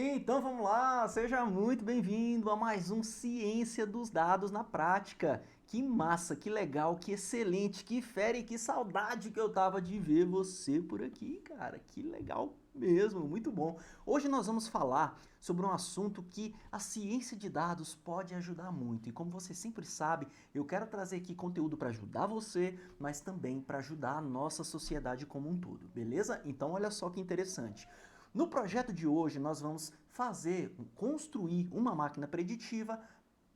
Então vamos lá, seja muito bem-vindo a mais um Ciência dos Dados na Prática. Que massa, que legal, que excelente, que fera e que saudade que eu tava de ver você por aqui, cara. Que legal mesmo, muito bom. Hoje nós vamos falar sobre um assunto que a ciência de dados pode ajudar muito. E como você sempre sabe, eu quero trazer aqui conteúdo para ajudar você, mas também para ajudar a nossa sociedade como um todo, beleza? Então olha só que interessante. No projeto de hoje, nós vamos construir uma máquina preditiva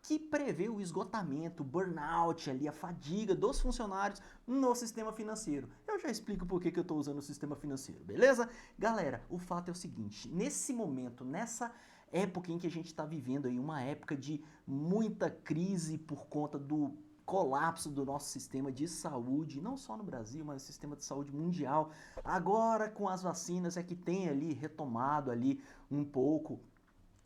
que prevê o esgotamento, o burnout, ali, a fadiga dos funcionários no sistema financeiro. Eu já explico por que eu estou usando o sistema financeiro, beleza? Galera, o fato é o seguinte, nesse momento, nessa época em que a gente está vivendo aí, uma época de muita crise por conta do colapso do nosso sistema de saúde, não só no Brasil, mas o sistema de saúde mundial. Agora, com as vacinas, é que tem ali retomado ali um pouco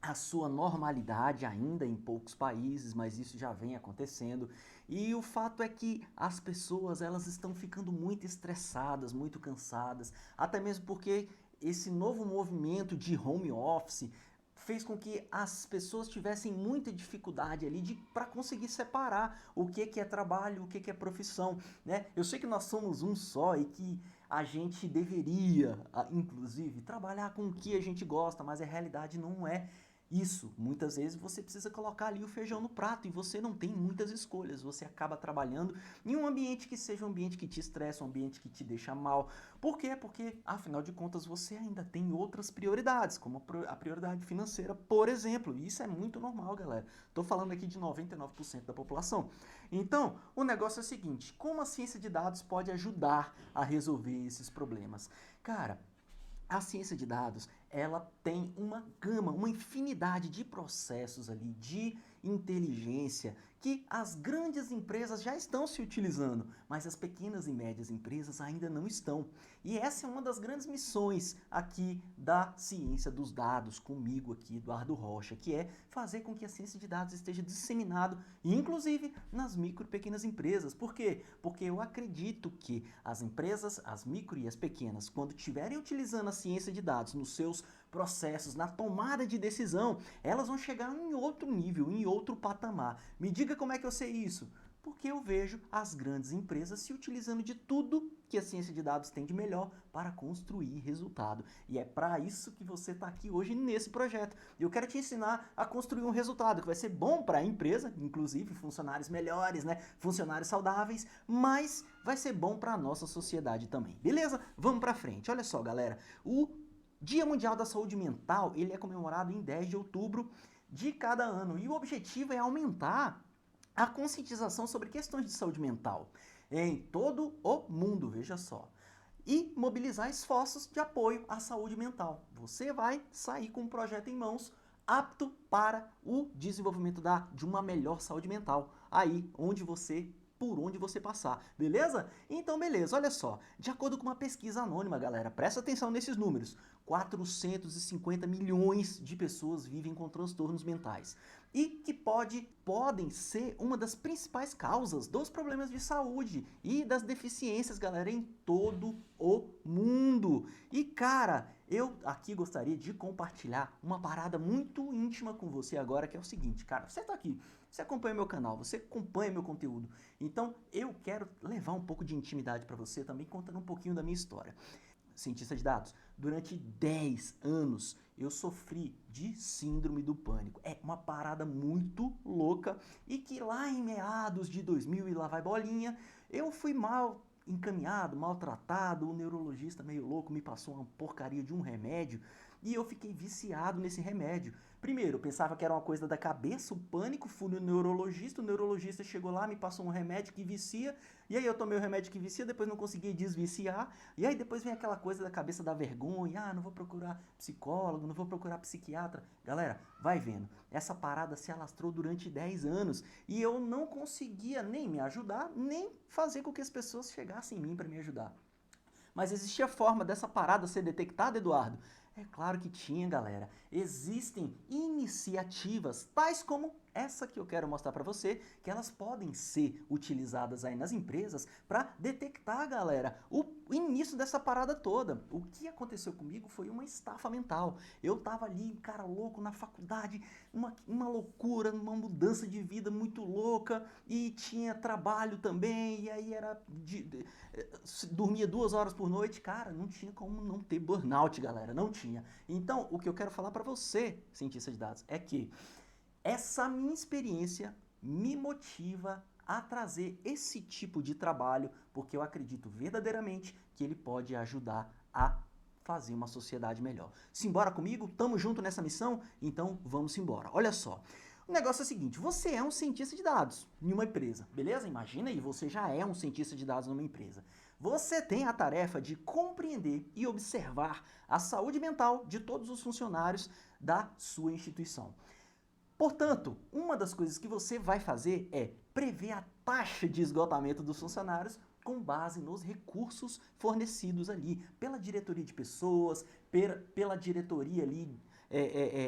a sua normalidade ainda em poucos países, mas isso já vem acontecendo. E o fato é que as pessoas, elas estão ficando muito estressadas, muito cansadas, até mesmo porque esse novo movimento de home office fez com que as pessoas tivessem muita dificuldade ali para conseguir separar o que é trabalho, o que é profissão, né? Eu sei que nós somos um só e que a gente deveria, inclusive, trabalhar com o que a gente gosta, mas a realidade não é isso. Muitas vezes você precisa colocar ali o feijão no prato e você não tem muitas escolhas. Você acaba trabalhando em um ambiente que seja um ambiente que te estressa, um ambiente que te deixa mal. Por quê? Porque, afinal de contas, você ainda tem outras prioridades, como a prioridade financeira, por exemplo. E isso é muito normal, galera. Estou falando aqui de 99% da população. Então, o negócio é o seguinte, como a ciência de dados pode ajudar a resolver esses problemas? Cara, a ciência de dados, ela tem uma gama, uma infinidade de processos ali, de inteligência, que as grandes empresas já estão se utilizando, mas as pequenas e médias empresas ainda não estão. E essa é uma das grandes missões aqui da ciência dos dados, comigo aqui, Eduardo Rocha, que é fazer com que a ciência de dados esteja disseminado, inclusive nas micro e pequenas empresas. Por quê? Porque eu acredito que as empresas, as micro e as pequenas, quando estiverem utilizando a ciência de dados nos seus processos, na tomada de decisão, elas vão chegar em outro nível, em outro patamar. Me diga como é que eu sei isso? Porque eu vejo as grandes empresas se utilizando de tudo que a ciência de dados tem de melhor para construir resultado. E é para isso que você está aqui hoje nesse projeto. Eu quero te ensinar a construir um resultado que vai ser bom para a empresa, inclusive funcionários melhores, né? Funcionários saudáveis, mas vai ser bom para a nossa sociedade também. Beleza? Vamos para frente. Olha só, galera. O Dia Mundial da Saúde Mental, ele é comemorado em 10 de outubro de cada ano. E o objetivo é aumentar a conscientização sobre questões de saúde mental em todo o mundo, veja só. E mobilizar esforços de apoio à saúde mental. Você vai sair com um projeto em mãos apto para o desenvolvimento de uma melhor saúde mental. Aí onde você por onde você passar, beleza? Então, beleza, olha só. De acordo com uma pesquisa anônima, galera, presta atenção nesses números. 450 milhões de pessoas vivem com transtornos mentais e que podem ser uma das principais causas dos problemas de saúde e das deficiências, galera, em todo o mundo. E, cara, eu aqui gostaria de compartilhar uma parada muito íntima com você agora, que é o seguinte, cara, você tá aqui, você acompanha meu canal, você acompanha meu conteúdo, então eu quero levar um pouco de intimidade para você também, contando um pouquinho da minha história. Cientista de dados, durante 10 anos eu sofri de síndrome do pânico. É uma parada muito louca e que lá em meados de 2000 e lá vai bolinha, eu fui mal encaminhado, maltratado, o neurologista meio louco me passou uma porcaria de um remédio e eu fiquei viciado nesse remédio. Primeiro, eu pensava que era uma coisa da cabeça, o pânico, fui no neurologista, o neurologista chegou lá, me passou um remédio que vicia, e aí eu tomei o remédio que vicia, depois não consegui desviciar, e aí depois vem aquela coisa da cabeça da vergonha, não vou procurar psicólogo, não vou procurar psiquiatra. Galera, vai vendo, essa parada se alastrou durante 10 anos, e eu não conseguia nem me ajudar, nem fazer com que as pessoas chegassem em mim para me ajudar. Mas existia forma dessa parada ser detectada, Eduardo? É claro que tinha, galera. Existem iniciativas, tais como essa que eu quero mostrar para você, que elas podem ser utilizadas aí nas empresas para detectar, galera, o início dessa parada toda. O que aconteceu comigo foi uma estafa mental. Eu tava ali, cara louco, na faculdade, uma loucura, uma mudança de vida muito louca, e tinha trabalho também, e aí era dormia 2 horas por noite, cara, não tinha como não ter burnout, galera, não tinha. Então, o que eu quero falar para você, cientista de dados, é que essa minha experiência me motiva a trazer esse tipo de trabalho, porque eu acredito verdadeiramente que ele pode ajudar a fazer uma sociedade melhor. Simbora comigo? Tamo junto nessa missão? Então vamos embora. Olha só. O negócio é o seguinte, você é um cientista de dados em uma empresa, beleza? Imagina aí, você já é um cientista de dados numa empresa. Você tem a tarefa de compreender e observar a saúde mental de todos os funcionários da sua instituição. Portanto, uma das coisas que você vai fazer é prever a taxa de esgotamento dos funcionários com base nos recursos fornecidos ali pela diretoria de pessoas, pela diretoria ali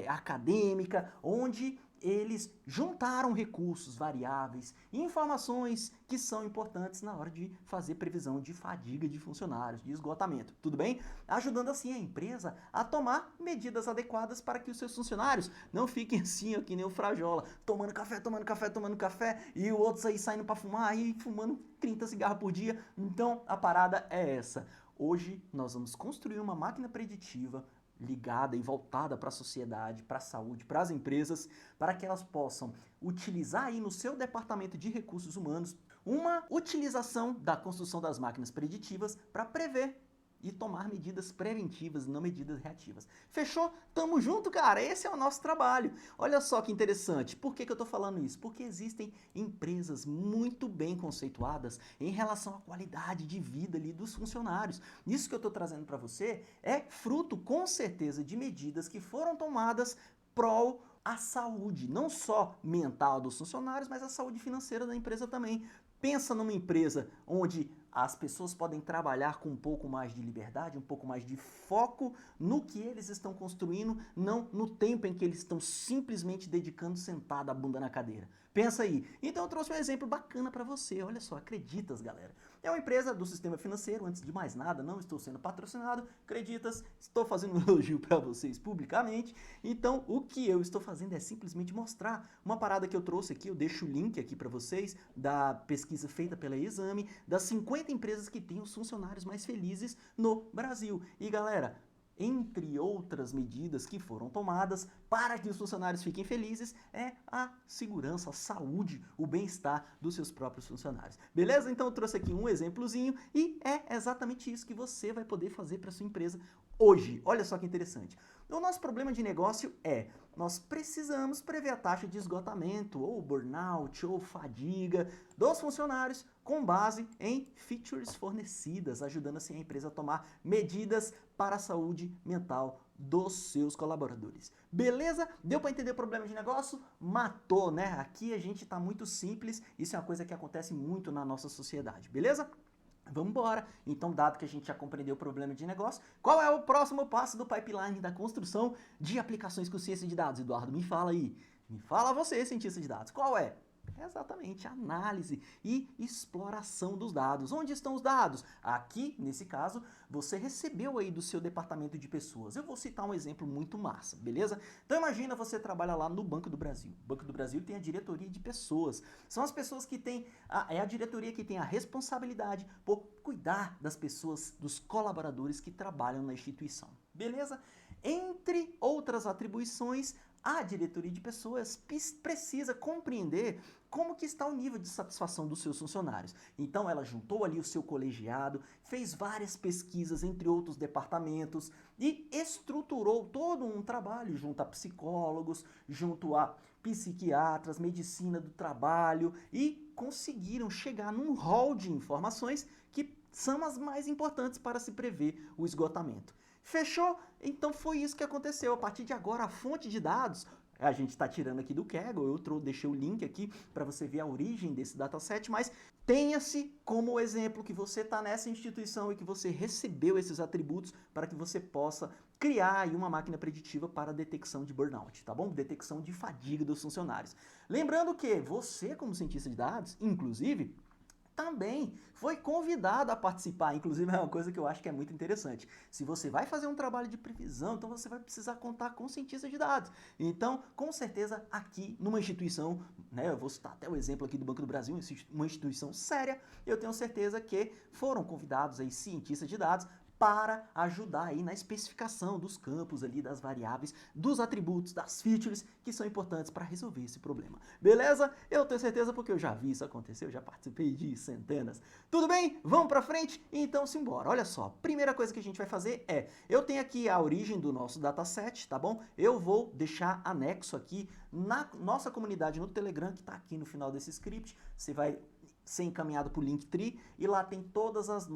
acadêmica, onde eles juntaram recursos variáveis e informações que são importantes na hora de fazer previsão de fadiga de funcionários, de esgotamento, tudo bem? Ajudando assim a empresa a tomar medidas adequadas para que os seus funcionários não fiquem assim, ó, que nem o Frajola, tomando café, e o outro aí saindo para fumar e fumando 30 cigarros por dia. Então a parada é essa. Hoje nós vamos construir uma máquina preditiva ligada e voltada para a sociedade, para a saúde, para as empresas, para que elas possam utilizar aí no seu departamento de recursos humanos uma utilização da construção das máquinas preditivas para prever e tomar medidas preventivas e não medidas reativas. Fechou? Tamo junto, cara. Esse é o nosso trabalho. Olha só que interessante. Por que eu tô falando isso? Porque existem empresas muito bem conceituadas em relação à qualidade de vida ali dos funcionários. Isso que eu tô trazendo para você é fruto, com certeza, de medidas que foram tomadas pró a saúde, não só mental dos funcionários, mas a saúde financeira da empresa também. Pensa numa empresa onde as pessoas podem trabalhar com um pouco mais de liberdade, um pouco mais de foco no que eles estão construindo, não no tempo em que eles estão simplesmente dedicando sentado a bunda na cadeira. Pensa aí. Então eu trouxe um exemplo bacana para você. Olha só, acreditas, galera. É uma empresa do sistema financeiro, antes de mais nada, não estou sendo patrocinado, acreditas, estou fazendo um elogio para vocês publicamente. Então o que eu estou fazendo é simplesmente mostrar uma parada que eu trouxe aqui, eu deixo o link aqui para vocês, da pesquisa feita pela Exame, das 50 empresas que têm os funcionários mais felizes no Brasil. E galera, entre outras medidas que foram tomadas para que os funcionários fiquem felizes, é a segurança, a saúde, o bem-estar dos seus próprios funcionários. Beleza? Então eu trouxe aqui um exemplozinho e é exatamente isso que você vai poder fazer para sua empresa hoje. Olha só que interessante. O nosso problema de negócio é, nós precisamos prever a taxa de esgotamento, ou burnout, ou fadiga dos funcionários com base em features fornecidas, ajudando assim a empresa a tomar medidas para a saúde mental dos seus colaboradores. Beleza? Deu para entender o problema de negócio? Matou, né? Aqui a gente está muito simples, isso é uma coisa que acontece muito na nossa sociedade, beleza? Vamos embora. Então, dado que a gente já compreendeu o problema de negócio, qual é o próximo passo do pipeline da construção de aplicações com ciência de dados? Eduardo, me fala aí. Me fala você, cientista de dados. Qual é? Exatamente, análise e exploração dos dados. Onde estão os dados? Aqui, nesse caso, você recebeu aí do seu departamento de pessoas. Eu vou citar um exemplo muito massa, beleza? Então imagina você trabalha lá no Banco do Brasil. O Banco do Brasil tem a diretoria de pessoas. São as pessoas que têm, é a diretoria que tem a responsabilidade por cuidar das pessoas, dos colaboradores que trabalham na instituição. Beleza? Entre outras atribuições, a diretoria de pessoas precisa compreender como que está o nível de satisfação dos seus funcionários. Então ela juntou ali o seu colegiado, fez várias pesquisas entre outros departamentos e estruturou todo um trabalho junto a psicólogos, junto a psiquiatras, medicina do trabalho e conseguiram chegar num rol de informações que são as mais importantes para se prever o esgotamento. Fechou? Então foi isso que aconteceu. A partir de agora, a fonte de dados a gente está tirando aqui do Kaggle, deixei o link aqui para você ver a origem desse dataset, mas tenha-se como exemplo que você está nessa instituição e que você recebeu esses atributos para que você possa criar aí uma máquina preditiva para detecção de burnout, tá bom? Detecção de fadiga dos funcionários. Lembrando que você, como cientista de dados, inclusive, também foi convidado a participar. Inclusive, é uma coisa que eu acho que é muito interessante. Se você vai fazer um trabalho de previsão, então você vai precisar contar com cientista de dados. Então, com certeza, aqui numa instituição, né, eu vou citar até o exemplo aqui do Banco do Brasil, uma instituição séria, eu tenho certeza que foram convidados aí cientistas de dados para ajudar aí na especificação dos campos ali, das variáveis, dos atributos, das features que são importantes para resolver esse problema. Beleza? Eu tenho certeza porque eu já vi isso acontecer, eu já participei de centenas. Tudo bem? Vamos para frente? Então simbora. Olha só, primeira coisa que a gente vai fazer é, eu tenho aqui a origem do nosso dataset, tá bom? Eu vou deixar anexo aqui na nossa comunidade no Telegram, que está aqui no final desse script. Você vai ser encaminhado para o Linktree e lá tem todas as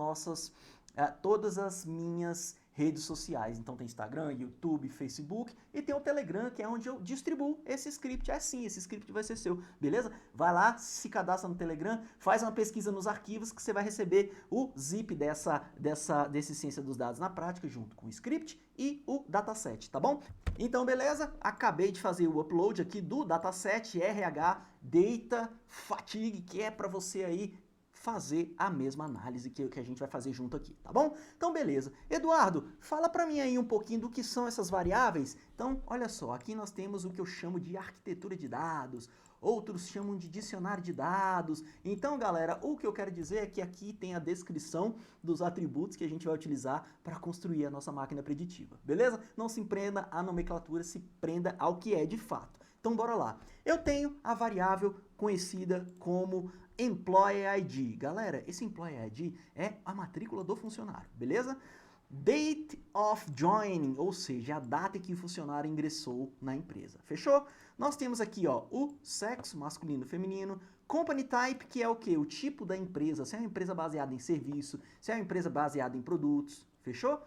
minhas redes sociais. Então tem Instagram, YouTube, Facebook e tem o Telegram, que é onde eu distribuo esse script. É sim, esse script vai ser seu, beleza? Vai lá, se cadastra no Telegram, faz uma pesquisa nos arquivos que você vai receber o zip desse Ciência dos Dados na Prática, junto com o script e o dataset, tá bom? Então, beleza? Acabei de fazer o upload aqui do dataset RH Data Fatigue, que é para você aí fazer a mesma análise que a gente vai fazer junto aqui, tá bom? Então, beleza. Eduardo, fala para mim aí um pouquinho do que são essas variáveis. Então, olha só, aqui nós temos o que eu chamo de arquitetura de dados, outros chamam de dicionário de dados. Então, galera, o que eu quero dizer é que aqui tem a descrição dos atributos que a gente vai utilizar para construir a nossa máquina preditiva, beleza? Não se prenda à nomenclatura, se prenda ao que é de fato. Então, bora lá. Eu tenho a variável conhecida como Employee ID. Galera, esse Employee ID é a matrícula do funcionário, beleza? Date of joining, ou seja, a data em que o funcionário ingressou na empresa. Fechou? Nós temos aqui, ó, o sexo, masculino e feminino. Company type, que é o quê? O tipo da empresa, se é uma empresa baseada em serviço, se é uma empresa baseada em produtos. Fechou?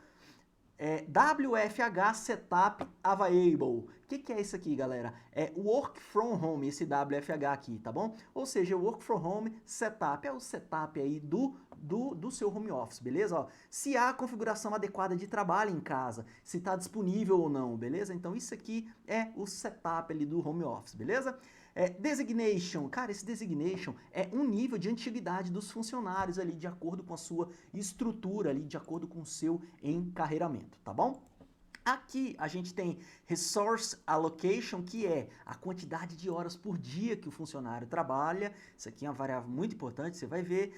WFH Setup Available. O que é isso aqui, galera? É Work From Home, esse WFH aqui, tá bom? Ou seja, Work From Home Setup, é o setup aí do seu home office, beleza? Ó, se há configuração adequada de trabalho em casa, se está disponível ou não, beleza? Então isso aqui é o setup ali do home office, beleza? Designation, cara, esse designation é um nível de antiguidade dos funcionários ali, de acordo com a sua estrutura ali, de acordo com o seu encarreiramento, tá bom? Aqui a gente tem Resource Allocation, que é a quantidade de horas por dia que o funcionário trabalha. Isso aqui é uma variável muito importante, você vai ver.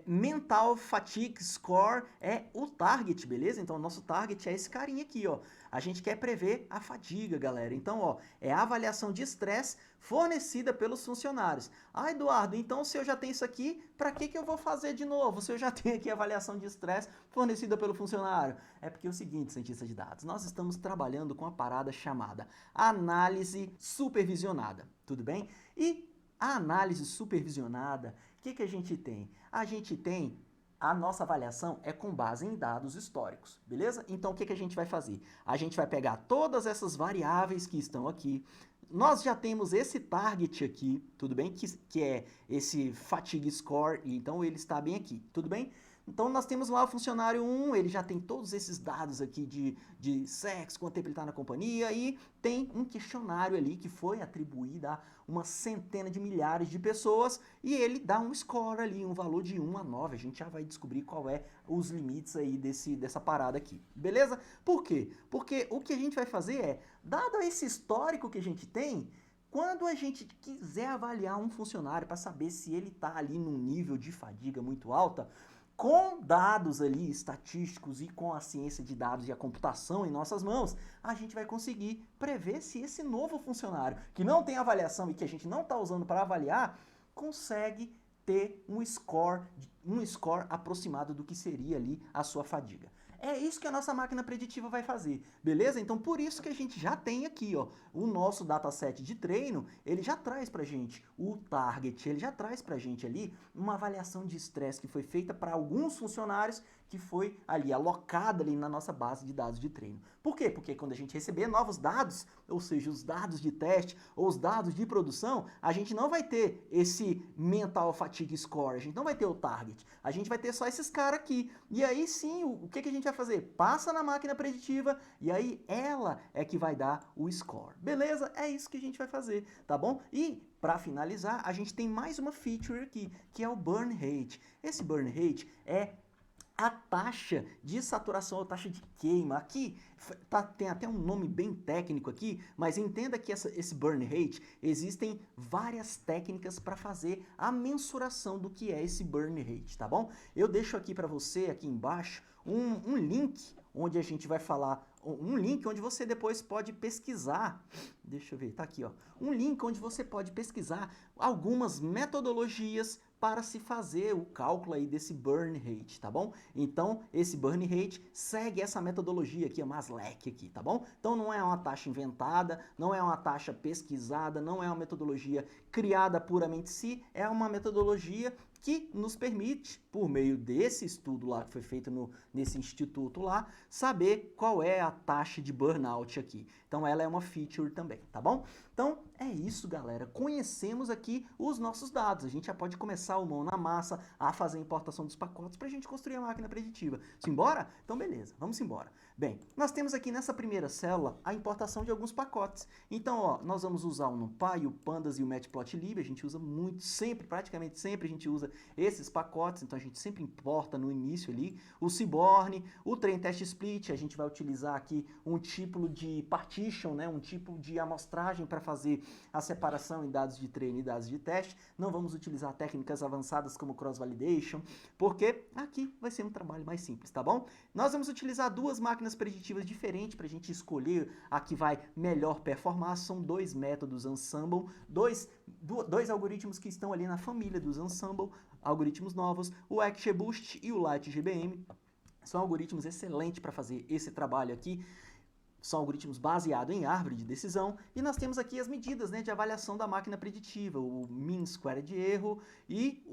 Mental Fatigue Score é o target, beleza? Então, o nosso target é esse carinha aqui, ó. A gente quer prever a fadiga, galera. Então, ó, é a avaliação de estresse fornecida pelos funcionários. Ah, Eduardo, então se eu já tenho isso aqui, para que eu vou fazer de novo? Se eu já tenho aqui a avaliação de estresse fornecida pelo funcionário. É porque é o seguinte, cientista de dados, nós estamos trabalhando com a parada chamada análise supervisionada, tudo bem? E a análise supervisionada, o que a gente tem? A gente tem a nossa avaliação é com base em dados históricos, beleza? Então, o que a gente vai fazer? A gente vai pegar todas essas variáveis que estão aqui. Nós já temos esse target aqui, tudo bem? Que é esse fatigue score, então ele está bem aqui, tudo bem? Então, nós temos lá o funcionário 1, ele já tem todos esses dados aqui de sexo, quanto tempo ele está na companhia, e tem um questionário ali que foi atribuído a uma centena de milhares de pessoas, e ele dá um score ali, um valor de 1 a 9, a gente já vai descobrir qual é os limites aí dessa parada aqui, beleza? Por quê? Porque o que a gente vai fazer é, dado esse histórico que a gente tem, quando a gente quiser avaliar um funcionário para saber se ele está ali num nível de fadiga muito alta, com dados ali estatísticos e com a ciência de dados e a computação em nossas mãos, a gente vai conseguir prever se esse novo funcionário, que não tem avaliação e que a gente não está usando para avaliar, consegue ter um score aproximado do que seria ali a sua fadiga. É isso que a nossa máquina preditiva vai fazer, beleza? Então, por isso que a gente já tem aqui, ó, o nosso dataset de treino, ele já traz pra gente o target, ele já traz pra gente ali uma avaliação de estresse que foi feita para alguns funcionários que foi ali alocada ali na nossa base de dados de treino. Por quê? Porque quando a gente receber novos dados, ou seja, os dados de teste ou os dados de produção, a gente não vai ter esse Mental Fatigue Score, a gente não vai ter o target, a gente vai ter só esses caras aqui. E aí sim, o que a gente vai fazer? Passa na máquina preditiva e aí ela é que vai dar o score. Beleza? É isso que a gente vai fazer, tá bom? E para finalizar, a gente tem mais uma feature aqui, que é o Burn Rate. Esse Burn Rate é a taxa de saturação ou taxa de queima. Aqui tem até um nome bem técnico aqui, mas entenda que esse burn rate, existem várias técnicas para fazer a mensuração do que é esse burn rate, tá bom? Eu deixo aqui para você, aqui embaixo, um link onde a gente vai falar, um link onde você depois pode pesquisar, deixa eu ver, tá aqui, ó, um link onde você pode pesquisar algumas metodologias para se fazer o cálculo aí desse burn rate, tá bom? Então, esse burn rate segue essa metodologia aqui, a Maslach aqui, tá bom? Então, não é uma taxa inventada, não é uma taxa pesquisada, não é uma metodologia criada puramente si, é uma metodologia que nos permite, por meio desse estudo lá que foi feito nesse instituto lá, saber qual é a taxa de burnout aqui. Então ela é uma feature também, tá bom? Então é isso, galera. Conhecemos aqui os nossos dados. A gente já pode começar o mão na massa a fazer a importação dos pacotes para a gente construir a máquina preditiva. Simbora? Então beleza, vamos embora. Bem, nós temos aqui nessa primeira célula a importação de alguns pacotes. Então, ó, nós vamos usar o NumPy, o Pandas e o Matplotlib. A gente usa muito, sempre, praticamente sempre a gente usa esses pacotes, então a gente sempre importa no início ali. O Seaborn, o Train Test Split, a gente vai utilizar aqui um tipo de partition, né, um tipo de amostragem para fazer a separação em dados de treino e dados de teste. Não vamos utilizar técnicas avançadas como Cross Validation, porque aqui vai ser um trabalho mais simples, tá bom? Nós vamos utilizar duas máquinas preditivas diferentes para a gente escolher a que vai melhor performar. São dois métodos Ensemble, dois algoritmos que estão ali na família dos Ensemble, algoritmos novos, o XGBoost e o LightGBM. São algoritmos excelentes para fazer esse trabalho aqui. São algoritmos baseados em árvore de decisão, e nós temos aqui as medidas, né, de avaliação da máquina preditiva, o Mean Square de erro, e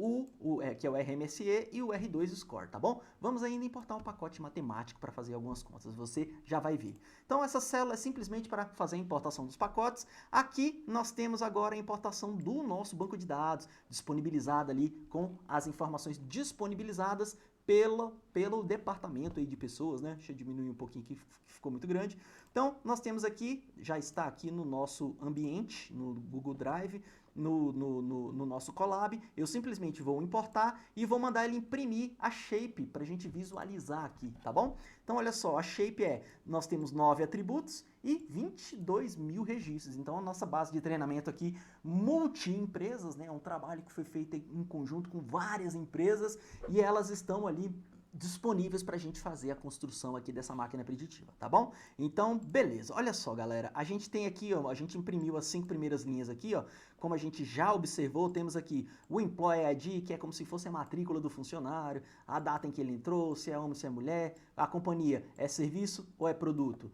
que é o RMSE, e o R2 Score, tá bom? Vamos ainda importar um pacote matemático para fazer algumas contas, você já vai ver. Então essa célula é simplesmente para fazer a importação dos pacotes. Aqui nós temos agora a importação do nosso banco de dados, disponibilizada ali com as informações disponibilizadas pelo departamento aí de pessoas, né? Deixa eu diminuir um pouquinho aqui, ficou muito grande. Então, nós temos aqui, já está aqui no nosso ambiente, no Google Drive, no nosso Colab. Eu simplesmente vou importar e vou mandar ele imprimir a shape para a gente visualizar aqui, tá bom? Então, olha só, a shape nós temos 9 atributos e 22 mil registros. Então, a nossa base de treinamento aqui, multi-empresas, né? É um trabalho que foi feito em conjunto com várias empresas e elas estão ali disponíveis para a gente fazer a construção aqui dessa máquina preditiva, tá bom? Então, beleza. Olha só, galera, a gente tem aqui, ó, a gente imprimiu as 5 primeiras linhas aqui, ó, como a gente já observou, temos aqui o Employee ID, que é como se fosse a matrícula do funcionário, a data em que ele entrou, se é homem, se é mulher, a companhia é serviço ou é produto,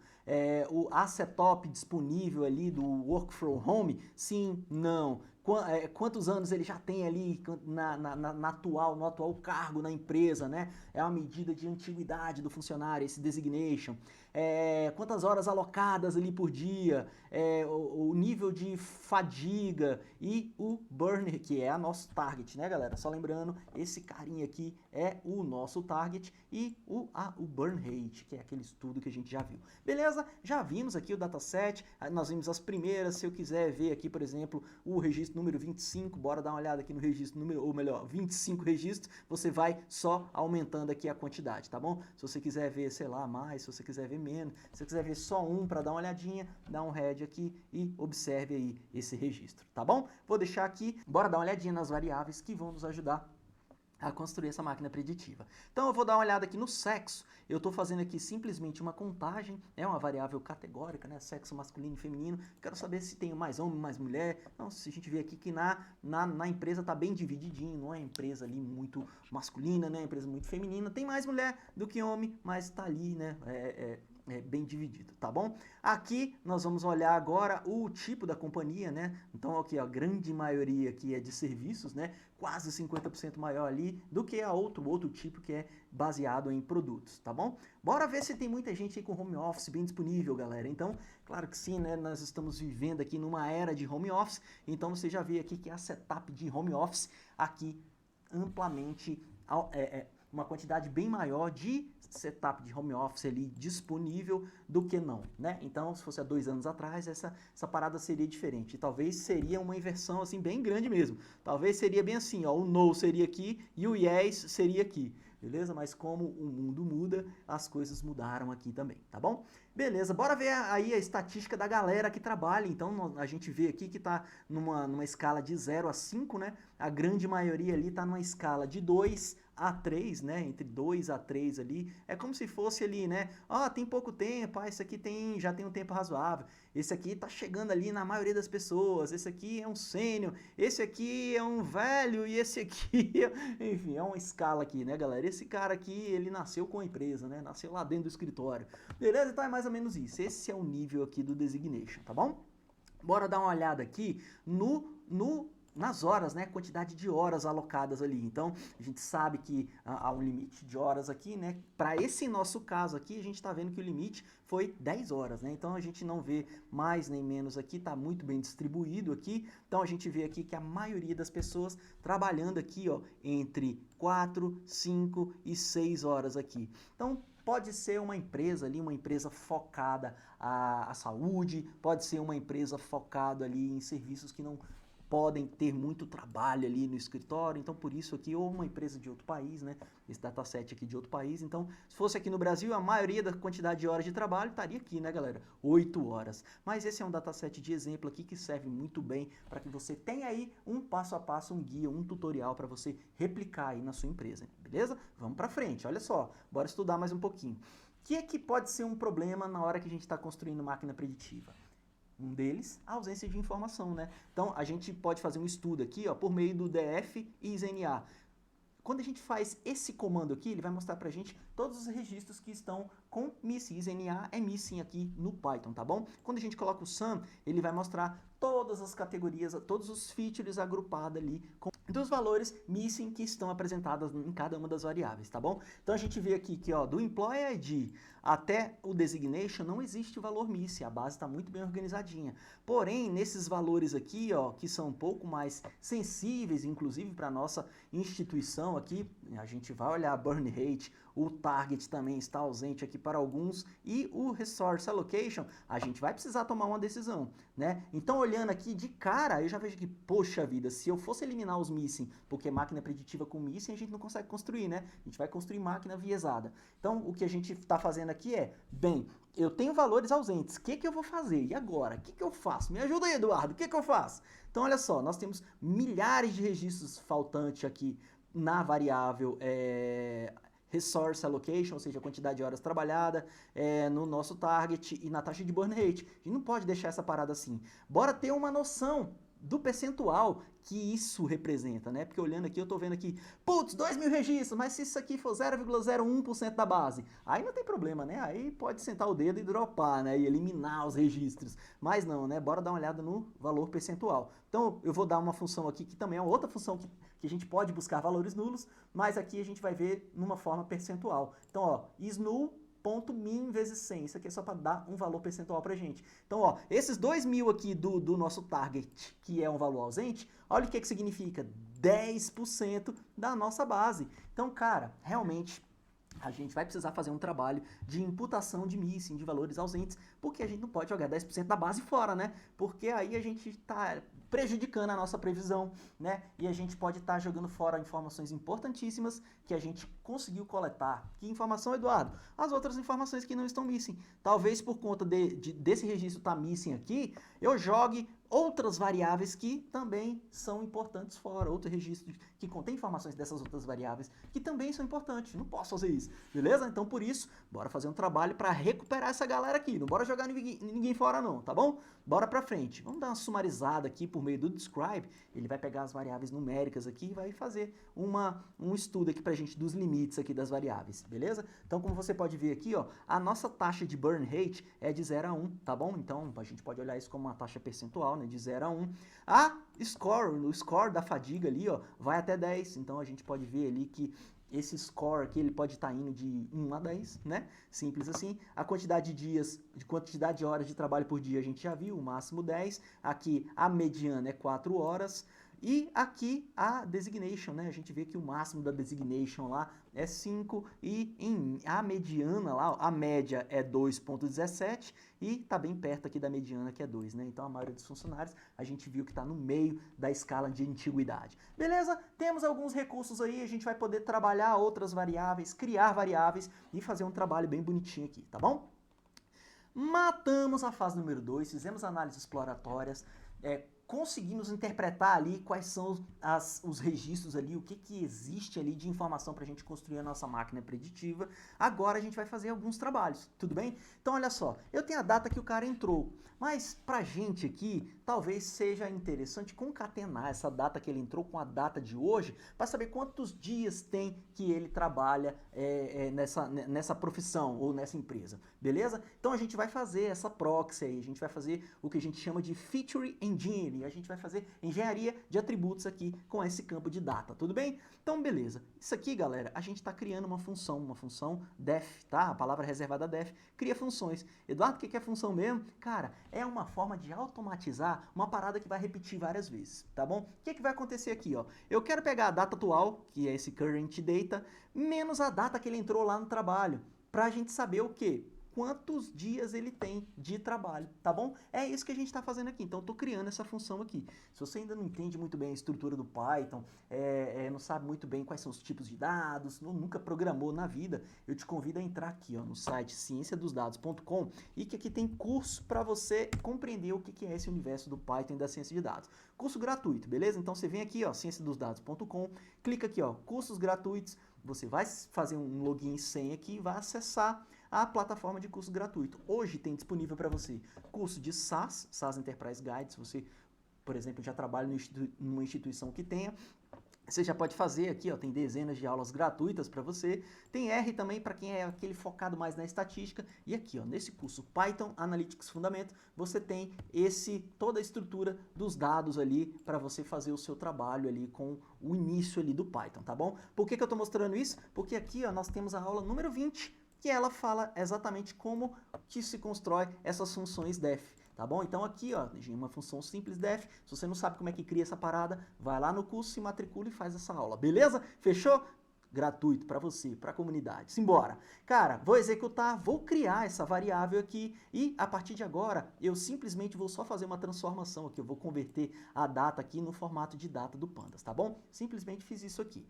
o setup disponível ali do Work from Home, sim, não. Quantos anos ele já tem ali no atual cargo na empresa, né? É uma medida de antiguidade do funcionário, esse designation. Quantas horas alocadas ali por dia, o nível de fadiga e o burn, que é a nosso target, né, galera? Só lembrando, esse carinha aqui é o nosso target e o burn rate, que é aquele estudo que a gente já viu. Beleza? Já vimos aqui o dataset, nós vimos as primeiras. Se eu quiser ver aqui, por exemplo, o registro número 25, bora dar uma olhada aqui no registro número, ou melhor, 25 registros, você vai só aumentando aqui a quantidade, tá bom? Se você quiser ver, sei lá, mais, se você quiser ver menos, se você quiser ver só um para dar uma olhadinha, dá um head aqui e observe aí esse registro, tá bom? Vou deixar aqui, bora dar uma olhadinha nas variáveis que vão nos ajudar a construir essa máquina preditiva. Então eu vou dar uma olhada aqui no sexo. Eu estou fazendo aqui simplesmente uma contagem, é uma variável categórica, né? Sexo masculino e feminino. Quero saber se tem mais homem, mais mulher. Então, se a gente vê aqui que na empresa está bem divididinho, não é uma empresa ali muito masculina, né? É uma empresa muito feminina. Tem mais mulher do que homem, mas está ali, né? bem dividido, tá bom? Aqui nós vamos olhar agora o tipo da companhia, né? Então aqui a grande maioria aqui é de serviços, né? Quase 50% maior ali do que a outro tipo que é baseado em produtos, tá bom? Bora ver se tem muita gente aí com home office bem disponível, galera. Então, claro que sim, né? Nós estamos vivendo aqui numa era de home office, então você já vê aqui que a setup de home office aqui amplamente uma quantidade bem maior de setup de home office ali disponível do que não, né? Então, se fosse há 2 anos atrás, essa parada seria diferente. E talvez seria uma inversão assim bem grande mesmo. Talvez seria bem assim, ó, o no seria aqui e o yes seria aqui. Beleza? Mas como o mundo muda, as coisas mudaram aqui também, tá bom? Beleza, bora ver aí a estatística da galera que trabalha. Então, a gente vê aqui que tá numa escala de 0 a 5, né? A grande maioria ali tá numa escala de 2 a 3, né? Entre 2 a 3 ali. É como se fosse ali, né? Ó, tem pouco tempo, esse aqui já tem um tempo razoável. Esse aqui tá chegando ali na maioria das pessoas. Esse aqui é um sênior, esse aqui é um velho e esse aqui, enfim, é uma escala aqui, né, galera? Esse cara aqui, ele nasceu com a empresa, né? Nasceu lá dentro do escritório. Beleza? Então é mais ou menos isso. Esse é o nível aqui do designation, tá bom? Bora dar uma olhada aqui nas horas, né? Quantidade de horas alocadas ali. Então, a gente sabe que há um limite de horas aqui, né? Para esse nosso caso aqui, a gente está vendo que o limite foi 10 horas, né? Então, a gente não vê mais nem menos aqui, está muito bem distribuído aqui. Então, a gente vê aqui que a maioria das pessoas trabalhando aqui, ó, entre 4, 5 e 6 horas aqui. Então, pode ser uma empresa ali, uma empresa focada à saúde, pode ser uma empresa focada ali em serviços que não podem ter muito trabalho ali no escritório, então por isso aqui, ou uma empresa de outro país, né, esse dataset aqui de outro país, então se fosse aqui no Brasil, a maioria da quantidade de horas de trabalho estaria aqui, né, galera, 8 horas, mas esse é um dataset de exemplo aqui que serve muito bem para que você tenha aí um passo a passo, um guia, um tutorial para você replicar aí na sua empresa, beleza? Vamos para frente, olha só, bora estudar mais um pouquinho. O que é que pode ser um problema na hora que a gente está construindo máquina preditiva? Um deles, a ausência de informação, né? Então, a gente pode fazer um estudo aqui, ó, por meio do DF e ISNA. Quando a gente faz esse comando aqui, ele vai mostrar pra gente todos os registros que estão com missing. ISNA é missing aqui no Python, tá bom? Quando a gente coloca o sum, ele vai mostrar todas as categorias, todos os features agrupados ali com dos valores missing que estão apresentados em cada uma das variáveis, tá bom? Então a gente vê aqui que, ó, do employee ID até o designation não existe valor missing, a base está muito bem organizadinha. Porém, nesses valores aqui, ó, que são um pouco mais sensíveis, inclusive para nossa instituição aqui, a gente vai olhar burn rate, o target também está ausente aqui para alguns e o resource allocation, a gente vai precisar tomar uma decisão, né? Então, olhando aqui de cara, eu já vejo que, poxa vida, se eu fosse eliminar os missing, porque máquina preditiva com missing a gente não consegue construir, né? A gente vai construir máquina viesada. Então, o que a gente está fazendo aqui é, bem, eu tenho valores ausentes, o que eu vou fazer? E agora? O que eu faço? Me ajuda aí, Eduardo, o que eu faço? Então, olha só, nós temos milhares de registros faltantes aqui na variável resource allocation, ou seja, a quantidade de horas trabalhada no nosso target e na taxa de burn rate. A gente não pode deixar essa parada assim. Bora ter uma noção do percentual que isso representa, né? Porque olhando aqui, eu tô vendo aqui, putz, 2.000 registros, mas se isso aqui for 0,01% da base, aí não tem problema, né? Aí pode sentar o dedo e dropar, né? E eliminar os registros. Mas não, né? Bora dar uma olhada no valor percentual. Então, eu vou dar uma função aqui, que também é outra função que a gente pode buscar valores nulos, mas aqui a gente vai ver numa forma percentual. Então, ó, isNull.min vezes 100. Isso aqui é só para dar um valor percentual para gente. Então, ó, esses 2.000 aqui do nosso target, que é um valor ausente, olha o que significa. 10% da nossa base. Então, cara, realmente a gente vai precisar fazer um trabalho de imputação de missing, de valores ausentes, porque a gente não pode jogar 10% da base fora, né? Porque aí a gente está prejudicando a nossa previsão, né? E a gente pode estar jogando fora informações importantíssimas que a gente conseguiu coletar. Que informação, Eduardo? As outras informações que não estão missing. Talvez por conta desse registro estar missing aqui, eu jogue outras variáveis que também são importantes fora, outro registro que contém informações dessas outras variáveis que também são importantes. Não posso fazer isso, beleza? Então, por isso, bora fazer um trabalho para recuperar essa galera aqui. Não bora jogar ninguém fora não, tá bom? Bora pra frente. Vamos dar uma sumarizada aqui por meio do describe. Ele vai pegar as variáveis numéricas aqui e vai fazer um estudo aqui pra gente dos limites aqui das variáveis, beleza? Então, como você pode ver aqui, ó, a nossa taxa de burn rate é de 0 a 1, tá bom? Então, a gente pode olhar isso como uma taxa percentual, né, de 0 a 1. O score da fadiga ali, ó, vai até 10. Então, a gente pode ver ali que esse score aqui, ele pode estar indo de 1 a 10, né? Simples assim. A quantidade de dias, quantidade de horas de trabalho por dia a gente já viu, o máximo 10. Aqui a mediana é 4 horas. E aqui a designation, né? A gente vê que o máximo da designation lá é 5 e a mediana lá, a média é 2,17 e tá bem perto aqui da mediana que é 2, né? Então a maioria dos funcionários a gente viu que está no meio da escala de antiguidade. Beleza? Temos alguns recursos aí, a gente vai poder trabalhar outras variáveis, criar variáveis e fazer um trabalho bem bonitinho aqui, tá bom? Matamos a fase número 2, fizemos análises exploratórias, conseguimos interpretar ali quais são os registros ali, o que existe ali de informação para a gente construir a nossa máquina preditiva. Agora a gente vai fazer alguns trabalhos, tudo bem? Então olha só, eu tenho a data que o cara entrou, mas pra gente aqui, talvez seja interessante concatenar essa data que ele entrou com a data de hoje, para saber quantos dias tem que ele trabalha nessa profissão ou nessa empresa, beleza? Então a gente vai fazer essa proxy aí, a gente vai fazer o que a gente chama de feature engineering, a gente vai fazer engenharia de atributos aqui com esse campo de data, tudo bem? Então beleza, isso aqui galera, a gente está criando uma função def, tá? A palavra reservada def cria funções. Eduardo, o que é função mesmo? Cara, é uma forma de automatizar uma parada que vai repetir várias vezes, tá bom? O que vai acontecer aqui, ó? Eu quero pegar a data atual, que é esse current data, menos a data que ele entrou lá no trabalho, para a gente saber o quê? Quantos dias ele tem de trabalho, tá bom? É isso que a gente está fazendo aqui, então eu estou criando essa função aqui. Se você ainda não entende muito bem a estrutura do Python, não sabe muito bem quais são os tipos de dados, nunca programou na vida, eu te convido a entrar aqui ó, no site cienciadosdados.com e que aqui tem curso para você compreender o que é esse universo do Python e da ciência de dados. Curso gratuito, beleza? Então você vem aqui, ó, cienciadosdados.com, clica aqui, ó, cursos gratuitos, você vai fazer um login e senha aqui e vai acessar a plataforma de curso gratuito. Hoje tem disponível para você curso de SAS Enterprise Guide, se você, por exemplo, já trabalha numa instituição que tenha, você já pode fazer aqui, ó, tem dezenas de aulas gratuitas para você. Tem R também para quem é aquele focado mais na estatística. E aqui, ó, nesse curso Python Analytics Fundamento, você tem toda a estrutura dos dados ali para você fazer o seu trabalho ali com o início ali do Python, tá bom? Por que eu estou mostrando isso? Porque aqui, ó, nós temos a aula número 20, que ela fala exatamente como que se constrói essas funções def. Tá bom? Então aqui, ó, uma função simples def, se você não sabe como é que cria essa parada, vai lá no curso, se matricula e faz essa aula, beleza? Fechou? Gratuito para você, para a comunidade. Simbora! Cara, vou executar, vou criar essa variável aqui e a partir de agora eu simplesmente vou só fazer uma transformação aqui, eu vou converter a data aqui no formato de data do Pandas, tá bom? Simplesmente fiz isso aqui.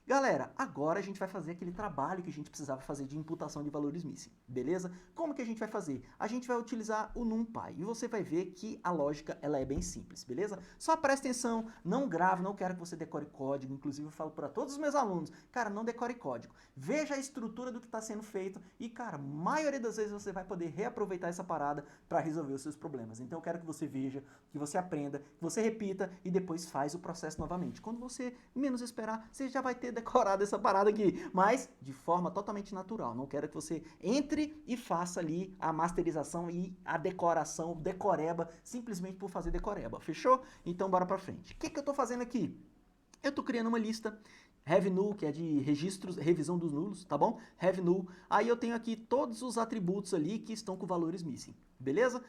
Galera, agora a gente vai fazer aquele trabalho que a gente precisava fazer de imputação de valores missing, beleza? Como que a gente vai fazer? A gente vai utilizar o NumPy e você vai ver que a lógica ela é bem simples, beleza? Só presta atenção, não grave, não quero que você decore código, inclusive eu falo para todos os meus alunos, cara, não decore código, veja a estrutura do que está sendo feito e, cara, a maioria das vezes você vai poder reaproveitar essa parada para resolver os seus problemas. Então eu quero que você veja, que você aprenda, que você repita e depois faz o processo novamente. Quando você menos esperar, você já vai ter decorado essa parada aqui, mas de forma totalmente natural. Não quero que você entre e faça ali a masterização e a decoração, decoreba, simplesmente por fazer decoreba. Fechou? Então bora pra frente. O que eu tô fazendo aqui? Eu tô criando uma lista have null, que é de registros, revisão dos nulos, tá bom? Have null. Aí eu tenho aqui todos os atributos ali que estão com valores missing. Beleza?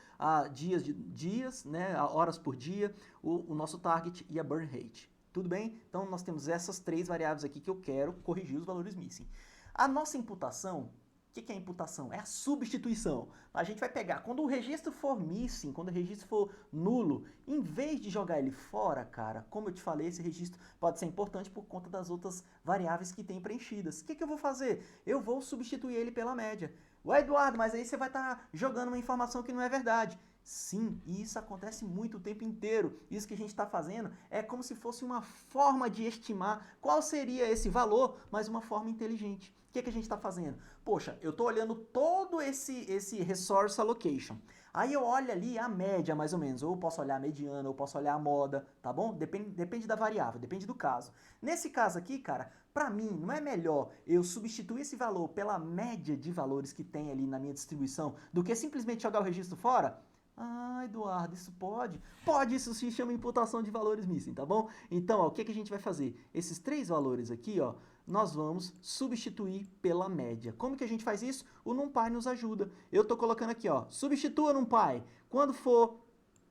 Dias, né? Horas por dia, o nosso target e a burn rate. Tudo bem? Então, nós temos essas três variáveis aqui que eu quero corrigir os valores missing. A nossa imputação, o que é a imputação? É a substituição. A gente vai pegar, quando o registro for missing, quando o registro for nulo, em vez de jogar ele fora, cara, como eu te falei, esse registro pode ser importante por conta das outras variáveis que tem preenchidas. O que eu vou fazer? Eu vou substituir ele pela média. Ué, Eduardo, mas aí você vai estar jogando uma informação que não é verdade. Sim, e isso acontece muito o tempo inteiro. Isso que a gente está fazendo é como se fosse uma forma de estimar qual seria esse valor, mas uma forma inteligente. O que a gente está fazendo? Poxa, eu estou olhando todo esse resource allocation. Aí eu olho ali a média, mais ou menos. Ou eu posso olhar a mediana, ou eu posso olhar a moda, tá bom? Depende da variável, depende do caso. Nesse caso aqui, cara, para mim, não é melhor eu substituir esse valor pela média de valores que tem ali na minha distribuição do que simplesmente jogar o registro fora? Ah, Eduardo, isso pode? Pode, isso se chama imputação de valores missing, tá bom? Então, ó, o que a gente vai fazer? Esses três valores aqui, ó, nós vamos substituir pela média. Como que a gente faz isso? O NumPy nos ajuda. Eu tô colocando aqui, ó, substitua NumPy. Quando for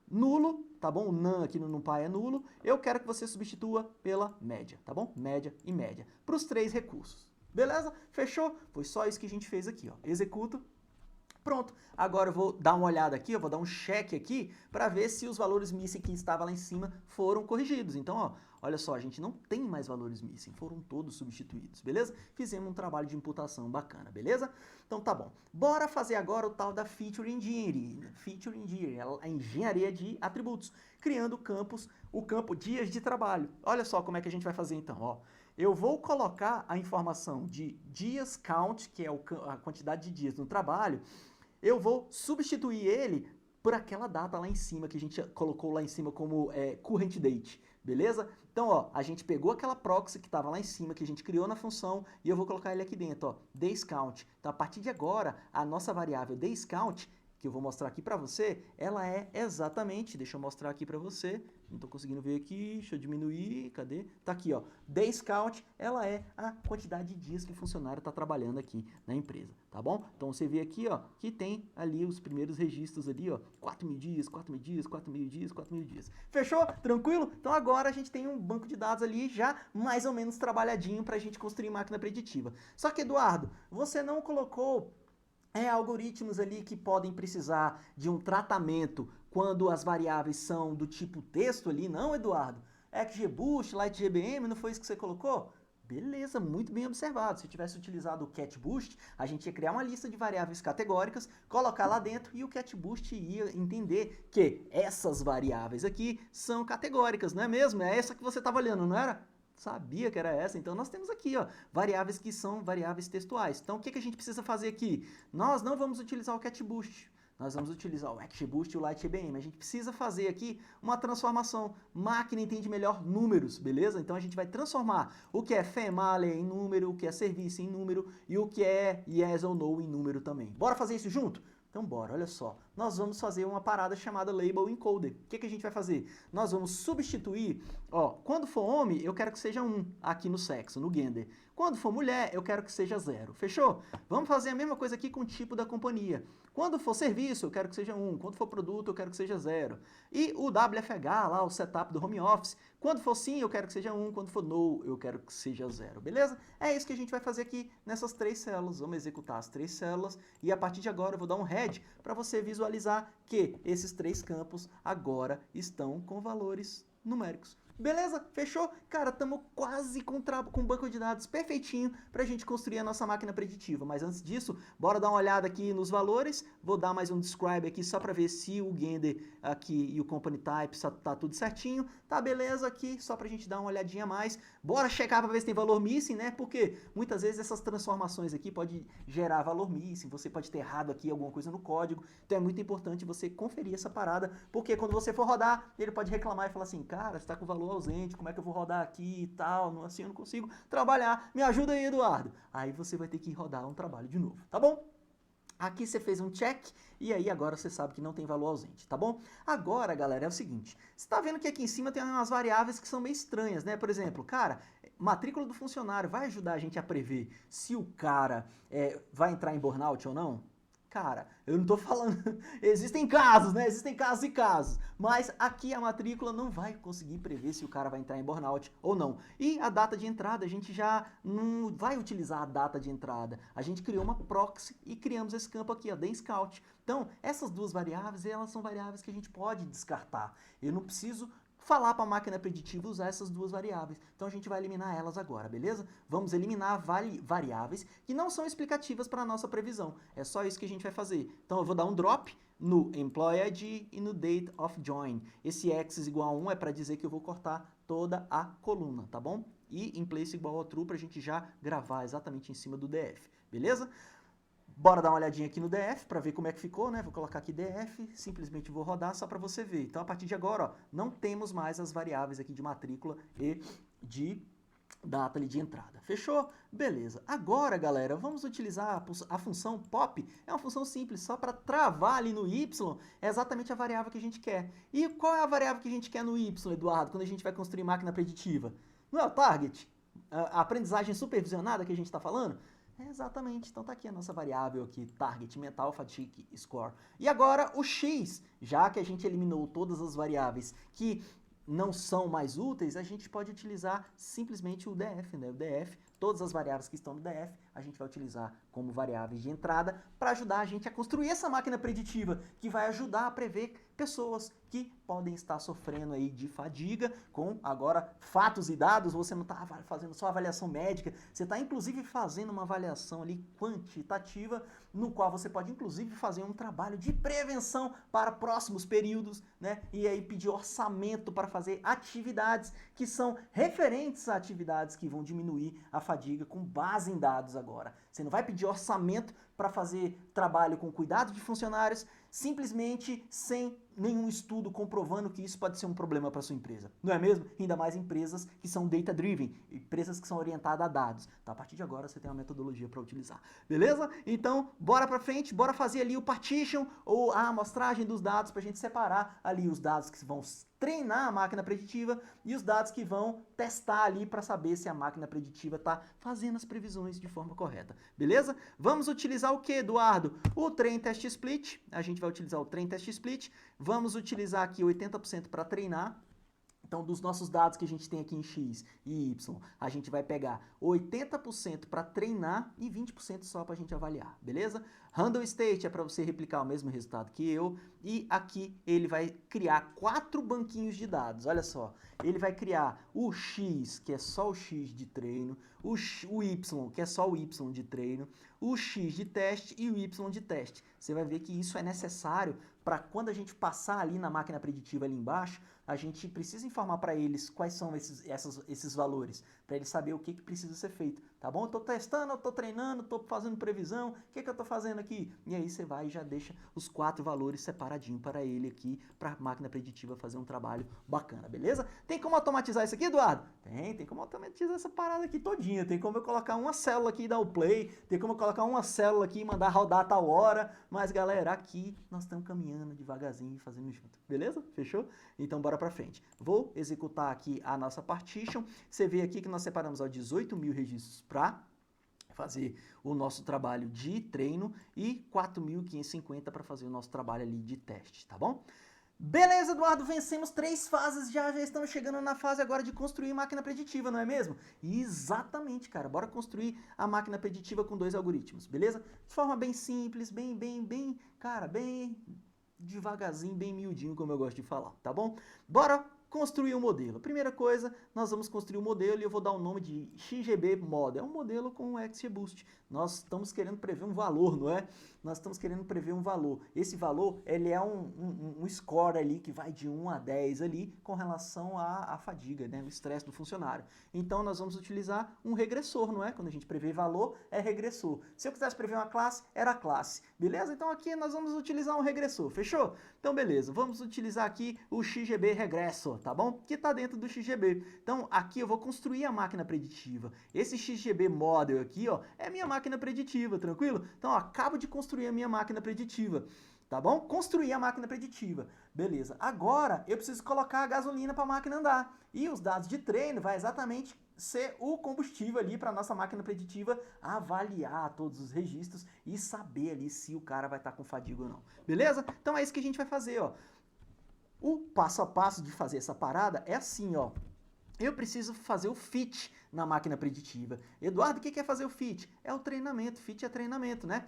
nulo, tá bom? O num aqui no NumPy é nulo. Eu quero que você substitua pela média, tá bom? Média e média. Para os três recursos. Beleza? Fechou? Foi só isso que a gente fez aqui, ó. Executo. Pronto, agora eu vou dar uma olhada aqui, eu vou dar um check aqui para ver se os valores missing que estavam lá em cima foram corrigidos. Então, ó, olha só, a gente não tem mais valores missing, foram todos substituídos, beleza? Fizemos um trabalho de imputação bacana, beleza? Então tá bom. Bora fazer agora o tal da Feature Engineering. Feature Engineering, a engenharia de atributos, criando campos, o campo dias de trabalho. Olha só como é que a gente vai fazer então, ó. Eu vou colocar a informação de dias count, que é a quantidade de dias no trabalho, eu vou substituir ele por aquela data lá em cima, que a gente colocou lá em cima como current date, beleza? Então, ó, a gente pegou aquela proxy que estava lá em cima, que a gente criou na função, e eu vou colocar ele aqui dentro, ó, days count. Então, a partir de agora, a nossa variável days count, que eu vou mostrar aqui para você, ela é exatamente, deixa eu mostrar aqui para você, não estou conseguindo ver aqui, deixa eu diminuir, cadê? Tá aqui, ó, days count, ela é a quantidade de dias que o funcionário está trabalhando aqui na empresa, tá bom? Então você vê aqui, ó, que tem ali os primeiros registros ali, ó, 4.000 dias, 4.000 dias, 4.000 dias, 4.000 dias. Fechou? Tranquilo? Então agora a gente tem um banco de dados ali já mais ou menos trabalhadinho para a gente construir máquina preditiva. Só que, Eduardo, você não colocou algoritmos ali que podem precisar de um tratamento quando as variáveis são do tipo texto ali, não, Eduardo? XGBoost, LightGBM, não foi isso que você colocou? Beleza, muito bem observado. Se eu tivesse utilizado o CatBoost, a gente ia criar uma lista de variáveis categóricas, colocar lá dentro e o CatBoost ia entender que essas variáveis aqui são categóricas, não é mesmo? É essa que você estava olhando, não era? Sabia que era essa. Então, nós temos aqui, ó, variáveis que são variáveis textuais. Então, o que a gente precisa fazer aqui? Nós não vamos utilizar o CatBoost. Nós vamos utilizar o XGBoost e o LightGBM. A gente precisa fazer aqui uma transformação. Máquina entende melhor números, beleza? Então, a gente vai transformar o que é família em número, o que é serviço em número e o que é yes ou no em número também. Bora fazer isso junto? Então bora, olha só, nós vamos fazer uma parada chamada Label Encoder. O que a gente vai fazer? Nós vamos substituir, ó, quando for homem, eu quero que seja 1 aqui no sexo, no gender. Quando for mulher, eu quero que seja 0. Fechou? Vamos fazer a mesma coisa aqui com o tipo da companhia. Quando for serviço, eu quero que seja 1. Quando for produto, eu quero que seja 0. E o WFH, lá, o setup do home office, quando for sim, eu quero que seja 1. Quando for no, eu quero que seja 0. Beleza? É isso que a gente vai fazer aqui nessas 3 células. Vamos executar as 3 células e a partir de agora eu vou dar um head para você visualizar que esses 3 campos agora estão com valores numéricos. Beleza? Fechou? Cara, estamos quase com um banco de dados perfeitinho para a gente construir a nossa máquina preditiva. Mas antes disso, bora dar uma olhada aqui nos valores. Vou dar mais um describe aqui só para ver se o gender aqui e o company type tá tudo certinho. Tá beleza aqui, só para a gente dar uma olhadinha a mais. Bora checar para ver se tem valor missing, né? Porque muitas vezes essas transformações aqui podem gerar valor missing. Você pode ter errado aqui alguma coisa no código. Então é muito importante você conferir essa parada, porque quando você for rodar, ele pode reclamar e falar assim, cara, você está com valor ausente, como é que eu vou rodar aqui e tal, assim eu não consigo trabalhar, me ajuda aí, Eduardo. Aí você vai ter que rodar um trabalho de novo, tá bom? Aqui você fez um check e aí agora você sabe que não tem valor ausente, tá bom? Agora, galera, é o seguinte, você tá vendo que aqui em cima tem umas variáveis que são meio estranhas, né? Por exemplo, cara, matrícula do funcionário vai ajudar a gente a prever se o cara vai entrar em burnout ou não? Cara, eu não tô falando... Existem casos, né? Existem casos e casos. Mas aqui a matrícula não vai conseguir prever se o cara vai entrar em burnout ou não. E a data de entrada, a gente já não vai utilizar a data de entrada. A gente criou uma proxy e criamos esse campo aqui, ó, DayScout. Então, essas duas variáveis, elas são variáveis que a gente pode descartar. Eu não preciso falar para a máquina preditiva usar essas duas variáveis. Então a gente vai eliminar elas agora, beleza? Vamos eliminar variáveis que não são explicativas para a nossa previsão. É só isso que a gente vai fazer. Então eu vou dar um drop no employee ID e no date of join. Esse x igual a 1 é para dizer que eu vou cortar toda a coluna, tá bom? E em place igual a true para a gente já gravar exatamente em cima do DF, beleza? Bora dar uma olhadinha aqui no DF para ver como é que ficou, né? Vou colocar aqui DF, simplesmente vou rodar só para você ver. Então, a partir de agora, ó, não temos mais as variáveis aqui de matrícula e de data ali de entrada. Fechou? Beleza. Agora, galera, vamos utilizar a função pop. É uma função simples, só para travar ali no y, é exatamente a variável que a gente quer. E qual é a variável que a gente quer no y, Eduardo, quando a gente vai construir máquina preditiva? Não é o target? A aprendizagem supervisionada que a gente está falando? Exatamente, então tá aqui a nossa variável aqui, target mental fatigue score. E agora o x, já que a gente eliminou todas as variáveis que não são mais úteis, a gente pode utilizar simplesmente o DF, né? O DF, todas as variáveis que estão no DF, a gente vai utilizar como variáveis de entrada para ajudar a gente a construir essa máquina preditiva, que vai ajudar a prever pessoas que podem estar sofrendo aí de fadiga, com agora fatos e dados. Você não está fazendo só avaliação médica, você está inclusive fazendo uma avaliação ali quantitativa, no qual você pode inclusive fazer um trabalho de prevenção para próximos períodos, né? E aí pedir orçamento para fazer atividades que são referentes a atividades que vão diminuir a fadiga com base em dados agora. Você não vai pedir orçamento para fazer trabalho com cuidado de funcionários simplesmente sem nenhum estudo comprovando que isso pode ser um problema para sua empresa. Não é mesmo? Ainda mais empresas que são data-driven, empresas que são orientadas a dados. Então, a partir de agora, você tem uma metodologia para utilizar. Beleza? Então, bora para frente, bora fazer ali o partition ou a amostragem dos dados para a gente separar ali os dados que vão treinar a máquina preditiva e os dados que vão testar ali para saber se a máquina preditiva está fazendo as previsões de forma correta. Beleza? Vamos utilizar o que, Eduardo? O train test split. A gente vai utilizar o train test split. Vamos utilizar aqui 80% para treinar. Então, dos nossos dados que a gente tem aqui em X e Y, a gente vai pegar 80% para treinar e 20% só para a gente avaliar, beleza? Handle State é para você replicar o mesmo resultado que eu. E aqui ele vai criar 4 banquinhos de dados, olha só. Ele vai criar o X, que é só o X de treino, o Y, que é só o Y de treino, o X de teste e o Y de teste. Você vai ver que isso é necessário para quando a gente passar ali na máquina preditiva ali embaixo, a gente precisa informar para eles quais são esses valores, para eles saberem o que precisa ser feito, tá bom? Eu estou testando, eu estou treinando, estou fazendo previsão, o que eu estou fazendo aqui? E aí você vai e já deixa os 4 valores separadinho para ele aqui, para a máquina preditiva fazer um trabalho bacana, beleza? Tem como automatizar isso aqui, Eduardo? Tem como automatizar essa parada aqui todinha, tem como eu colocar uma célula aqui e dar o play, tem como eu colocar uma célula aqui e mandar rodar a tal hora, mas galera, aqui nós estamos caminhando devagarzinho e fazendo junto, beleza? Fechou? Então bora pra frente. Vou executar aqui a nossa partition. Você vê aqui que nós separamos 18.000 registros para fazer o nosso trabalho de treino e 4.550 para fazer o nosso trabalho ali de teste, tá bom? Beleza, Eduardo, vencemos 3 fases, já estamos chegando na fase agora de construir máquina preditiva, não é mesmo? Exatamente, cara, bora construir a máquina preditiva com 2 algoritmos, beleza? De forma bem simples, bem devagarzinho, bem miudinho, como eu gosto de falar, tá bom? Bora construir um modelo. Primeira coisa, nós vamos construir um modelo e eu vou dar o nome de XGB Model. É um modelo com XGBoost. Nós estamos querendo prever um valor, não é? Nós estamos querendo prever um valor. Esse valor, ele é um score ali que vai de 1 a 10 ali com relação à fadiga, né? O estresse do funcionário. Então, nós vamos utilizar um regressor, não é? Quando a gente prevê valor, é regressor. Se eu quisesse prever uma classe, era classe. Beleza? Então, aqui nós vamos utilizar um regressor. Fechou? Então, beleza. Vamos utilizar aqui o XGB Regressor, tá bom? Que está dentro do XGB. Então, aqui eu vou construir a máquina preditiva. Esse XGB Model aqui, ó, é minha máquina preditiva, tranquilo? Então, ó, acabo de construir a minha máquina preditiva, tá bom? Construir a máquina preditiva. Beleza. Agora, eu preciso colocar a gasolina para a máquina andar. E os dados de treino vai exatamente ser o combustível ali para a nossa máquina preditiva avaliar todos os registros e saber ali se o cara vai estar com fadiga ou não. Beleza? Então, é isso que a gente vai fazer, ó. O passo a passo de fazer essa parada é assim, ó. Eu preciso fazer o fit na máquina preditiva. Eduardo, o que é fazer o fit? É o treinamento. Fit é treinamento, né?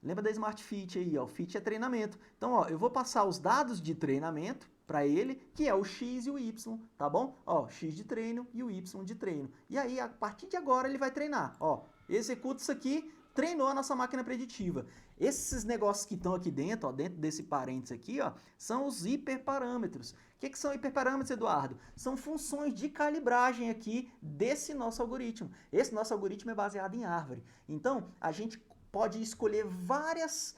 Lembra da Smart Fit aí, ó. Fit é treinamento. Então, ó, eu vou passar os dados de treinamento para ele, que é o x e o y, tá bom? Ó, x de treino e o y de treino. E aí, a partir de agora, ele vai treinar. Ó, executa isso aqui, treinou a nossa máquina preditiva. Esses negócios que estão aqui dentro, ó, dentro desse parênteses aqui, ó, são os hiperparâmetros. O que são hiperparâmetros, Eduardo? São funções de calibragem aqui desse nosso algoritmo. Esse nosso algoritmo é baseado em árvore. Então, a gente pode escolher várias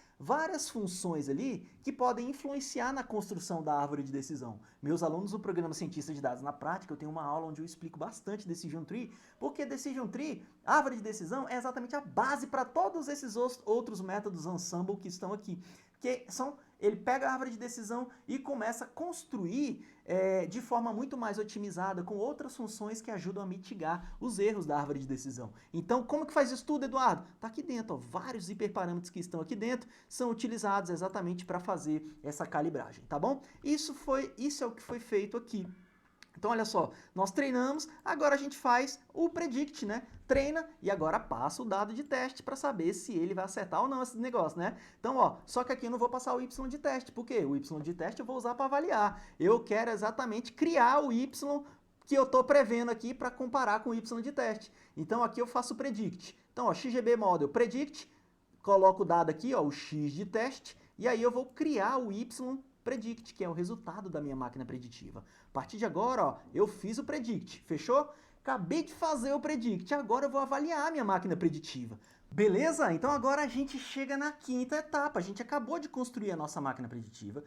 funções ali que podem influenciar na construção da árvore de decisão. Meus alunos do programa Cientista de Dados na Prática, eu tenho uma aula onde eu explico bastante Decision Tree, porque Decision Tree, árvore de decisão, é exatamente a base para todos esses outros métodos ensemble que estão aqui. Ele pega a árvore de decisão e começa a construir de forma muito mais otimizada, com outras funções que ajudam a mitigar os erros da árvore de decisão. Então, como que faz isso tudo, Eduardo? Está aqui dentro, ó, vários hiperparâmetros que estão aqui dentro são utilizados exatamente para fazer essa calibragem, tá bom? Isso é o que foi feito aqui. Então, olha só, nós treinamos, agora a gente faz o predict, né? Treina e agora passa o dado de teste para saber se ele vai acertar ou não esse negócio, né? Então, ó, só que aqui eu não vou passar o y de teste, porque o y de teste eu vou usar para avaliar. Eu quero exatamente criar o y que eu estou prevendo aqui para comparar com o y de teste. Então, aqui eu faço o predict. Então, ó, XGB model predict, coloco o dado aqui, ó, o x de teste, e aí eu vou criar o y predict, que é o resultado da minha máquina preditiva. A partir de agora, ó, eu fiz o predict, fechou? Acabei de fazer o predict, agora eu vou avaliar a minha máquina preditiva. Beleza? Então agora a gente chega na quinta etapa. A gente acabou de construir a nossa máquina preditiva,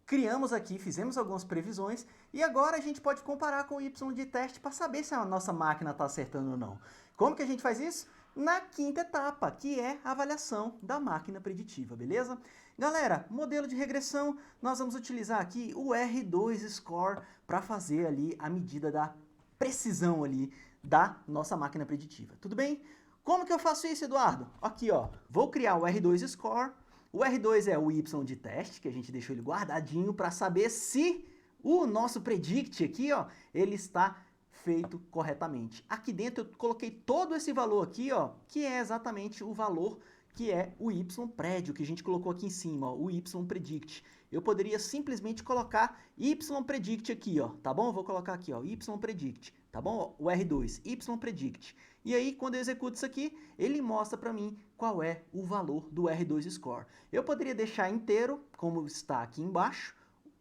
criamos aqui, fizemos algumas previsões e agora a gente pode comparar com o y de teste para saber se a nossa máquina está acertando ou não. Como que a gente faz isso? Na quinta etapa, que é a avaliação da máquina preditiva, beleza? Galera, modelo de regressão, nós vamos utilizar aqui o R2 Score para fazer ali a medida da precisão ali da nossa máquina preditiva, tudo bem? Como que eu faço isso, Eduardo? Aqui, ó, vou criar o R2 Score, o R2 é o Y de teste, que a gente deixou ele guardadinho para saber se o nosso predict aqui, ó, ele está feito corretamente. Aqui dentro eu coloquei todo esse valor aqui, ó, que é exatamente o valor que é o y prédio, que a gente colocou aqui em cima, ó, o y predict. Eu poderia simplesmente colocar y predict aqui, ó, tá bom? Eu vou colocar aqui, ó, y predict, tá bom? O R2, y predict. E aí, quando eu executo isso aqui, ele mostra para mim qual é o valor do R2 score. Eu poderia deixar inteiro, como está aqui embaixo,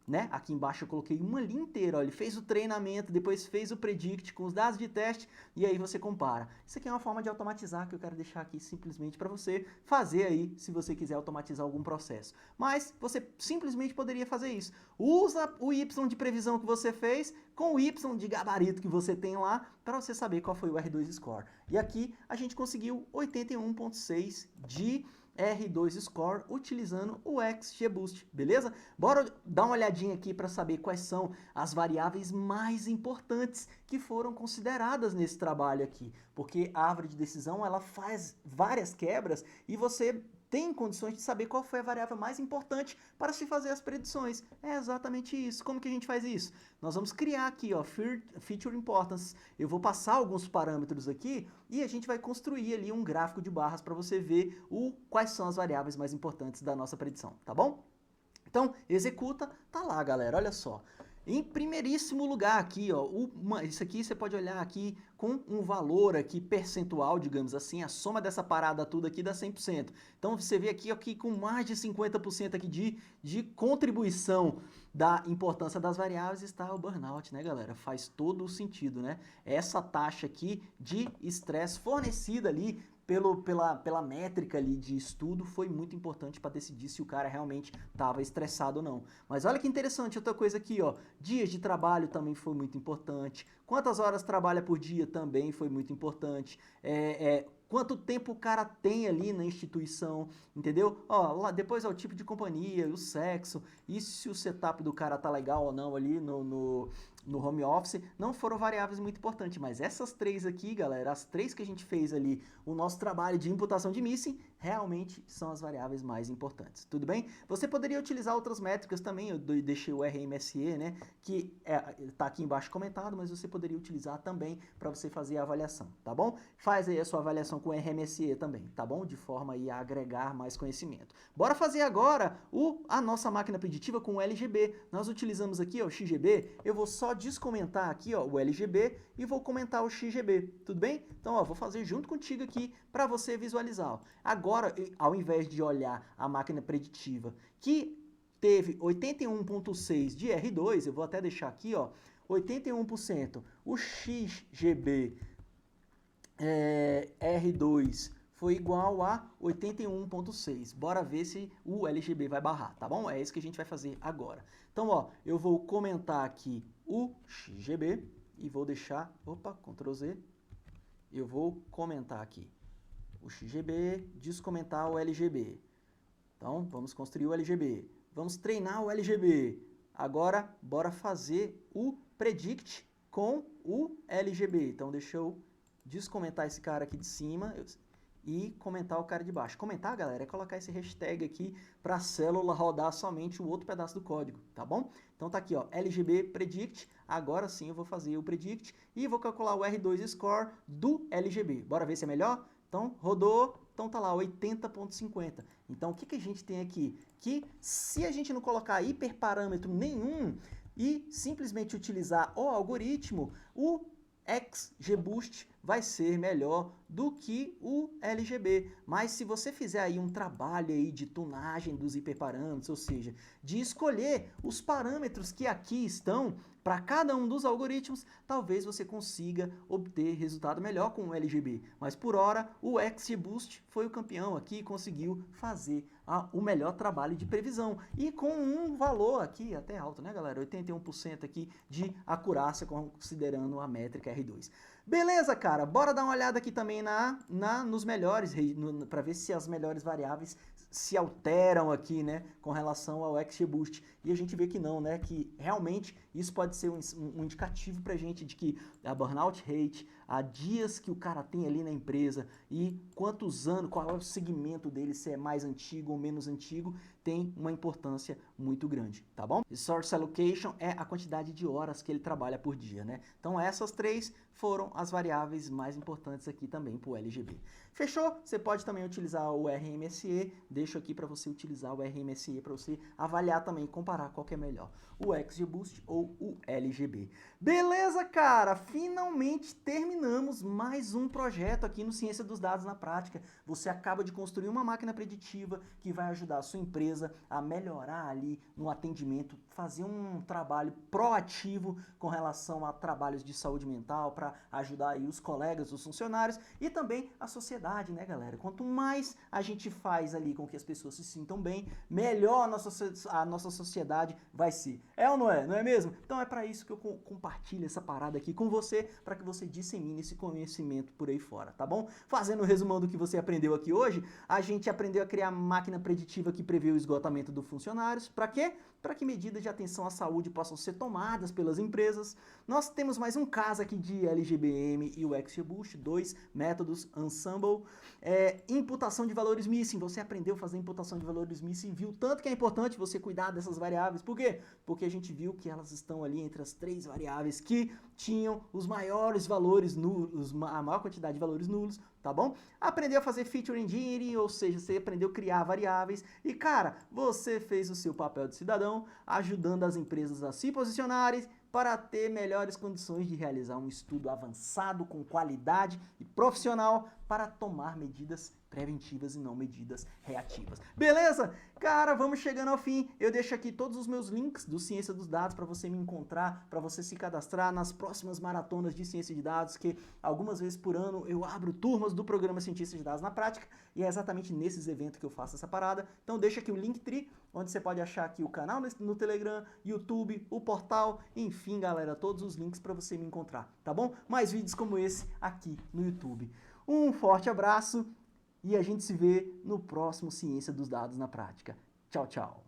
né? Aqui embaixo eu coloquei uma linha inteira, ó, ele fez o treinamento, depois fez o predict com os dados de teste e aí você compara. Isso aqui é uma forma de automatizar que eu quero deixar aqui simplesmente para você fazer aí, se você quiser automatizar algum processo. Mas você simplesmente poderia fazer isso. Usa o Y de previsão que você fez com o Y de gabarito que você tem lá para você saber qual foi o R2 score. E aqui a gente conseguiu 81.6 de R2 Score utilizando o XGBoost, beleza? Bora dar uma olhadinha aqui para saber quais são as variáveis mais importantes que foram consideradas nesse trabalho aqui, porque a árvore de decisão ela faz várias quebras e você tem condições de saber qual foi a variável mais importante para se fazer as predições. É exatamente isso. Como que a gente faz isso? Nós vamos criar aqui, ó, Feature Importance. Eu vou passar alguns parâmetros aqui e a gente vai construir ali um gráfico de barras para você ver quais são as variáveis mais importantes da nossa predição, tá bom? Então, executa, tá lá, galera, olha só. Em primeiríssimo lugar aqui, ó, isso aqui você pode olhar aqui com um valor aqui percentual, digamos assim, a soma dessa parada tudo aqui dá 100%. Então você vê aqui com mais de 50% aqui de contribuição da importância das variáveis está o burnout, né, galera? Faz todo o sentido, né? Essa taxa aqui de estresse fornecida ali pela métrica ali de estudo foi muito importante para decidir se o cara realmente estava estressado ou não. Mas olha que interessante, outra coisa aqui, ó, dias de trabalho também foi muito importante, quantas horas trabalha por dia também foi muito importante, quanto tempo o cara tem ali na instituição, entendeu? Ó, lá depois é o tipo de companhia, o sexo, e se o setup do cara tá legal ou não ali no home office, não foram variáveis muito importantes, mas essas três aqui, galera, as três que a gente fez ali, o nosso trabalho de imputação de missing, realmente são as variáveis mais importantes, tudo bem? Você poderia utilizar outras métricas também, eu deixei o RMSE, né, que tá aqui embaixo comentado, mas você poderia utilizar também para você fazer a avaliação, tá bom? Faz aí a sua avaliação relação com o RMSE também, tá bom? De forma aí a agregar mais conhecimento. Bora fazer agora a nossa máquina preditiva com o LGB. Nós utilizamos aqui, ó, o XGB. Eu vou só descomentar aqui, ó, o LGB e vou comentar o XGB, tudo bem? Então, ó, vou fazer junto contigo aqui para você visualizar. Ó. Agora, ao invés de olhar a máquina preditiva que teve 81,6 de R2, eu vou até deixar aqui, ó, 81%. O XGB R2 foi igual a 81,6. Bora ver se o LGB vai barrar, tá bom? É isso que a gente vai fazer agora. Então, ó, eu vou comentar aqui o XGB e vou deixar, opa, Ctrl Z. Eu vou comentar aqui o XGB, descomentar o LGB. Então, vamos construir o LGB. Vamos treinar o LGB. Agora, bora fazer o predict com o LGB. Então, deixa eu descomentar esse cara aqui de cima e comentar o cara de baixo. Comentar, galera, é colocar esse hashtag aqui para a célula rodar somente o outro pedaço do código, tá bom? Então tá aqui, ó, LGB predict. Agora sim eu vou fazer o predict e vou calcular o R2 score do LGB. Bora ver se é melhor? Então, rodou. Então tá lá, 80,50. Então, o que a gente tem aqui? Que se a gente não colocar hiperparâmetro nenhum e simplesmente utilizar o algoritmo, o XGBoost vai ser melhor do que o LGB. Mas se você fizer aí um trabalho aí de tunagem dos hiperparâmetros, ou seja, de escolher os parâmetros que aqui estão para cada um dos algoritmos, talvez você consiga obter resultado melhor com o LGB. Mas por hora, o XGBoost foi o campeão aqui e conseguiu fazer o melhor trabalho de previsão. E com um valor aqui até alto, né, galera? 81% aqui de acurácia, considerando a métrica R2. Beleza, cara? Bora dar uma olhada aqui também nos melhores, para ver se as melhores variáveis se alteram aqui, né, com relação ao XGBoost. E a gente vê que não, né, que realmente isso pode ser um indicativo pra gente de que a burnout rate, a dias que o cara tem ali na empresa e quantos anos, qual é o segmento dele, se é mais antigo ou menos antigo, tem uma importância muito grande, tá bom? Resource allocation é a quantidade de horas que ele trabalha por dia, né? Então essas três foram as variáveis mais importantes aqui também para o LGB. Fechou? Você pode também utilizar o RMSE, deixo aqui para você utilizar o RMSE para você avaliar também e comparar qual que é melhor, o XGBoost ou o LGB. Beleza, cara? Finalmente terminamos mais um projeto aqui no Ciência dos Dados na Prática. Você acaba de construir uma máquina preditiva que vai ajudar a sua empresa a melhorar ali no atendimento, fazer um trabalho proativo com relação a trabalhos de saúde mental para ajudar aí os colegas, os funcionários e também a sociedade, né, galera? Quanto mais a gente faz ali com que as pessoas se sintam bem, melhor a nossa sociedade vai ser. É ou não é? Não é mesmo? Então é para isso que eu compartilho essa parada aqui com você, para que você dissemine esse conhecimento por aí fora, tá bom? Fazendo o resumão do que você aprendeu aqui hoje, a gente aprendeu a criar máquina preditiva que prevê o esgotamento dos funcionários. Para quê? Para que medidas de atenção à saúde possam ser tomadas pelas empresas. Nós temos mais um caso aqui de LGBM e o XGBoost, dois métodos Ensemble. Imputação de valores missing. Você aprendeu a fazer imputação de valores missing, viu tanto que é importante você cuidar dessas variáveis. Por quê? Porque a gente viu que elas estão ali entre as três variáveis que tinham os maiores valores nulos, a maior quantidade de valores nulos, tá bom? Aprendeu a fazer feature engineering, ou seja, você aprendeu a criar variáveis e, cara, você fez o seu papel de cidadão, ajudando as empresas a se posicionarem para ter melhores condições de realizar um estudo avançado, com qualidade e profissional para tomar medidas preventivas e não medidas reativas. Beleza? Cara, vamos chegando ao fim. Eu deixo aqui todos os meus links do Ciência dos Dados para você me encontrar, para você se cadastrar nas próximas maratonas de Ciência de Dados, que algumas vezes por ano eu abro turmas do programa Cientista de Dados na Prática, e é exatamente nesses eventos que eu faço essa parada. Então deixa aqui o Linktree, onde você pode achar aqui o canal no Telegram, YouTube, o portal, enfim, galera, todos os links para você me encontrar, tá bom? Mais vídeos como esse aqui no YouTube. Um forte abraço e a gente se vê no próximo Ciência dos Dados na Prática. Tchau, tchau.